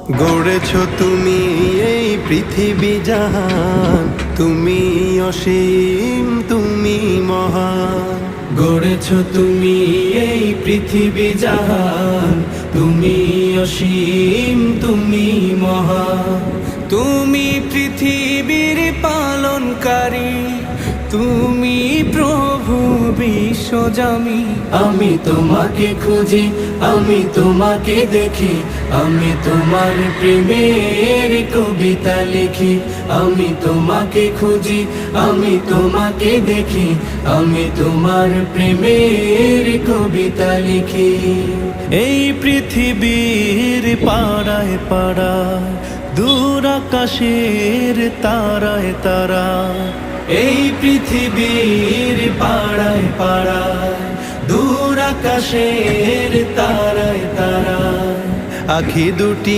গড়েছ তুমি এই পৃথিবী জাহান, তুমি অসীম, তুমি মহান। গড়েছ তুমি এই পৃথিবী জাহান, তুমি অসীম, তুমি মহান। তুমি পৃথিবীর পালনকারী, তুমি প্রভু বিশ্বজামি। আমি তোমাকে খুঁজি, আমি তোমাকে দেখি, আমি তোমার প্রেমের কবিতা লিখি। আমি তোমাকে খুঁজি, আমি তোমাকে দেখি, আমি তোমার প্রেমের কবিতা লিখি। এই পৃথিবীর পাড়ায় পাড়ায়, দূর আকাশের তারায় তারা। এই পৃথিবীর পাড়ায় পাড়ায়, দূর আকাশের তারায় তারায়। আখি দুটি